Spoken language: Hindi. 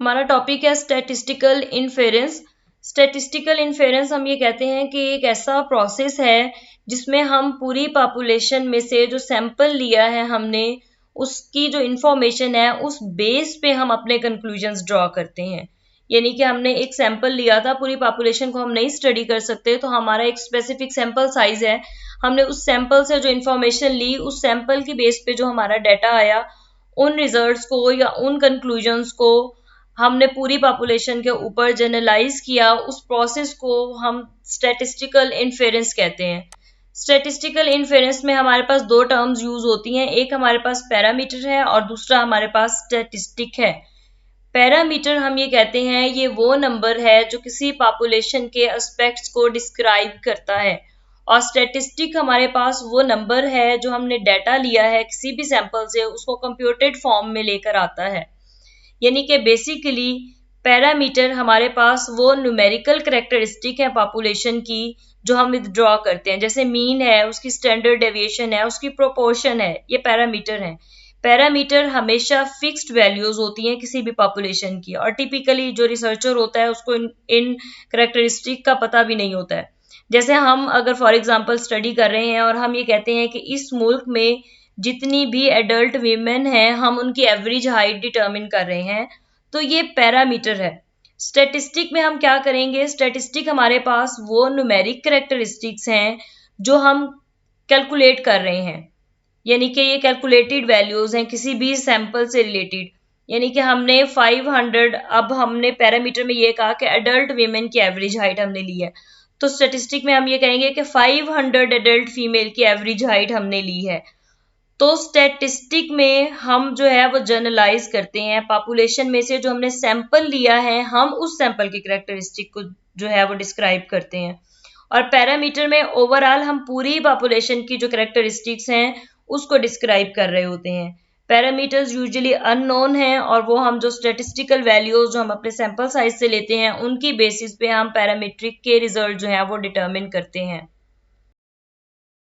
हमारा टॉपिक है स्टैटिस्टिकल इन्फेरेंस। स्टैटिस्टिकल इन्फेरेंस हम ये कहते हैं कि एक ऐसा प्रोसेस है जिसमें हम पूरी पॉपुलेशन में से जो सैंपल लिया है हमने, उसकी जो इंफॉर्मेशन है उस बेस पे हम अपने कंक्लूजन्स ड्रॉ करते हैं। यानी कि हमने एक सैंपल लिया था, पूरी पॉपुलेशन को हम नहीं स्टडी कर सकते, तो हमारा एक स्पेसिफिक सैंपल साइज है, हमने उस सैंपल से जो इंफॉर्मेशन ली, उस सैंपल की बेस पे जो हमारा डाटा आया, उन रिजल्ट्स को या उन कंक्लूजन्स को हमने पूरी पॉपुलेशन के ऊपर जनरलाइज किया। उस प्रोसेस को हम स्टैटिस्टिकल इन्फेरेंस कहते हैं। स्टैटिस्टिकल इन्फेरेंस में हमारे पास दो टर्म्स यूज होती हैं, एक हमारे पास पैरामीटर है और दूसरा हमारे पास स्टैटिस्टिक है। पैरामीटर हम ये कहते हैं ये वो नंबर है जो किसी पॉपुलेशन के एस्पेक्ट्स को डिस्क्राइब करता है, और स्टैटिस्टिक हमारे पास वो नंबर है जो हमने डाटा लिया है किसी भी सैंपल से, उसको कंप्यूटेड फॉर्म में लेकर आता है। यानी कि बेसिकली पैरामीटर हमारे पास वो न्यूमेरिकल करेक्टरिस्टिक है पॉपुलेशन की जो हम विथड्रॉ करते हैं, जैसे मीन है, उसकी स्टैंडर्ड डेविएशन है, उसकी प्रोपोर्शन है, ये पैरामीटर है। पैरामीटर हमेशा फिक्स्ड वैल्यूज होती हैं किसी भी पॉपुलेशन की, और टिपिकली जो रिसर्चर होता है उसको इन करेक्टरिस्टिक का पता भी नहीं होता है। जैसे हम अगर फॉर एग्जांपल स्टडी कर रहे हैं और हम ये कहते हैं कि इस मुल्क में जितनी भी एडल्ट वीमेन हैं हम उनकी एवरेज हाइट डिटर्मिन कर रहे हैं, तो ये पैरामीटर है। स्टैटिस्टिक में हम क्या करेंगे, स्टैटिस्टिक हमारे पास वो न्यूमेरिक करेक्टरिस्टिक्स हैं जो हम कैलकुलेट कर रहे हैं, यानी कि ये कैलकुलेटेड वैल्यूज हैं किसी भी सैंपल से रिलेटेड। यानी कि हमने 500, अब हमने पैरामीटर में ये कहा कि एडल्ट वीमेन की एवरेज हाइट हमने ली है, तो स्टैटिस्टिक में हम ये कहेंगे कि 500 एडल्ट फीमेल की एवरेज हाइट हमने ली है। तो स्टैटिस्टिक में हम जो है वो जनरलाइज करते हैं पॉपुलेशन में से जो हमने सैंपल लिया है, हम उस सैंपल की कैरेक्टरिस्टिक को जो है वो डिस्क्राइब करते हैं। और पैरामीटर में ओवरऑल हम पूरी पॉपुलेशन की जो कैरेक्टरिस्टिक्स हैं उसको डिस्क्राइब कर रहे होते हैं। पैरामीटर्स यूजुअली अननोन हैं और वो हम जो स्टैटिस्टिकल वैल्यूज जो हम अपने सैंपल साइज से लेते हैं उनकी बेसिस पे हम पैरामीट्रिक के रिजल्ट जो है वो डिटरमिन करते हैं।